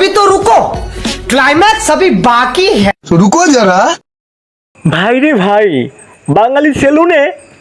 अभी तो रुको, क्लाइमैक्स अभी बाकी है। रुको जरा। ভাই রে ভাই, বাঙালি সেলুনে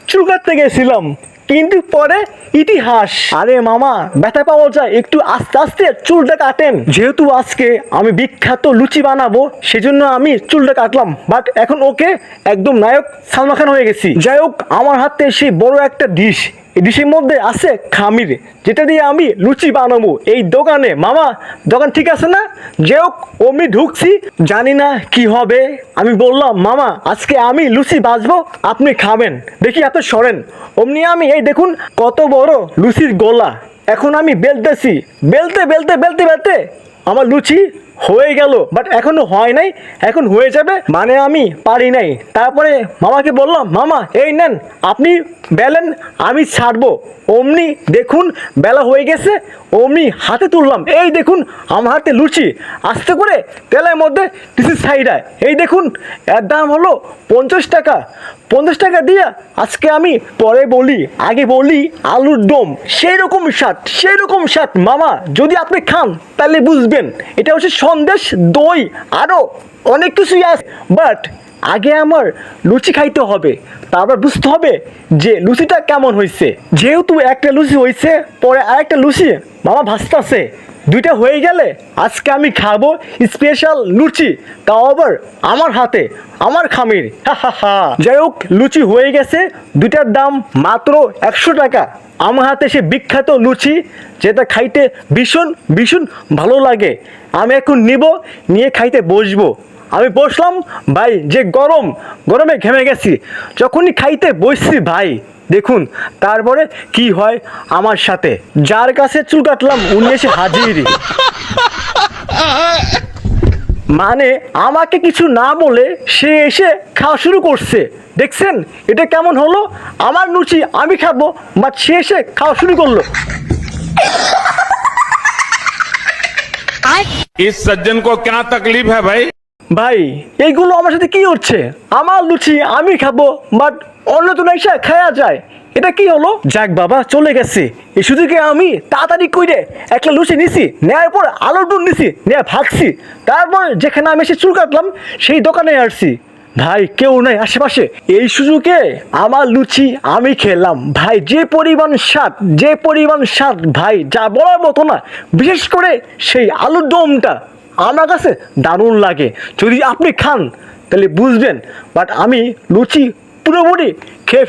চুল কাটতে গেছিলাম, কিন্তু পরে ইতিহাস। আরে মামা, ব্যথা পাওয়া যায়, একটু আস্তে আস্তে চুলটা কাটেন। যেহেতু আজকে আমি বিখ্যাত লুচি বানাবো, সেজন্য আমি চুলটা কাটলাম। বাট এখন ওকে একদম নায়ক সালমান খান হয়ে গেছি। যাই হোক, আমার হাতে সেই বড় একটা ডিশ, এই ডিশের মধ্যে আছে খামির, যেটা দিয়ে আমি লুচি বানাবো এই দোকানে। মামা, দোকান ঠিক আছে না? যাই হোক, অমনি ঢুকছি, জানি না কি হবে। আমি বললাম, মামা আজকে আমি লুচি বাজবো, আপনি খাবেন, দেখি আপনি সরেন। অমনি আমি, এই দেখুন কত বড় লুচির গোলা। এখন আমি বেলতেছি, বেলতে বেলতে বেলতে বেলতে আমার লুচি হয়ে গেল। বাট এখনো হয় নাই, এখন হয়ে যাবে, মানে আমি পারি নাই। তারপরে মামাকে বললাম, মামা এই নেন, আপনি বেলেন, আমি ছাড়বো। অমনি দেখুন বেলা হয়ে গেছে, অমনি হাতে তুললাম, এই দেখুন আমার হাতে লুচি। আস্তে করে তেলের মধ্যে দিছি সাইডায়। এই দেখুন, এর দাম হলো 50 টাকা। 50 টাকা দিয়ে আজকে আমি পরে বলি, আগে বলি আলুর দম, সেই রকম স্বাদ, সেই রকম স্বাদ। মামা যদি আপনি খান তাহলে বুঝবেন, এটা হচ্ছে সন্দেশ, দই, আরও অনেক কিছুই আছে। বাট আগে আমার লুচি খাইতে হবে, তারপর বুঝতে হবে যে লুচিটা কেমন হয়েছে। যেহেতু একটা লুচি হয়েছে, পরে আরেকটা লুচি মামা ভাজতেছে, দুইটা হয়ে গেলে আজকে আমি খাবো স্পেশাল লুচি, তাও আবার আমার হাতে, আমার খামির। হা হা হা। যাই হোক, লুচি হয়ে গেছে, দুইটার দাম মাত্র 100 টাকা। আমার হাতে সে বিখ্যাত লুচি, যেটা খাইতে ভীষণ ভীষণ ভালো লাগে। আমি এখন নিব, নিয়ে খাইতে বসবো। আমি বসলাম ভাই, যে গরম, গরমে ঘেমে গেছি। যখনই খাইতে বসছি ভাই, দেখুন তারপরে কি হয় আমার সাথে। যার কাছে চুল কাটলাম উনি এসে হাজির। মানে আমাকে কিছু না বলে সে এসে খাওয়া শুরু করছে। দেখছেন এটা কেমন হলো? আমার লুচি আমি খাবো, বাট সে এসে খাওয়া শুরু করলো। इस सज्जन को क्या तकलीफ है भाई? ভাই এইগুলো আমার সাথে কি হচ্ছে? আমার লুচি আমি খাবো, বাট অন্য তো এসে খাওয়া যায়, এটা কি হলো? যাক বাবা, চলে গেছে। এই সুযোগে আমি তাড়াতাড়ি করে একটা লুচি নিছি, নেওয়ার পর আলুর দম নিছি, নিয়ে ভাগছি। তারপর যেখানে আমি এসে চুল কাটলাম সেই দোকানে আসছি। ভাই কেউ নাই আশেপাশে, এই সুযোগে আমার লুচি আমি খেলাম। ভাই যে পরিমাণ স্বাদ, যে পরিমাণ স্বাদ ভাই, যা বলার মতো না। বিশেষ করে সেই আলুর দমটা আমার কাছে দারুণ লাগে। যদি আপনি খান তাহলে বুঝবেন। বাট আমি লুচি পুরোপুরি খেয়ে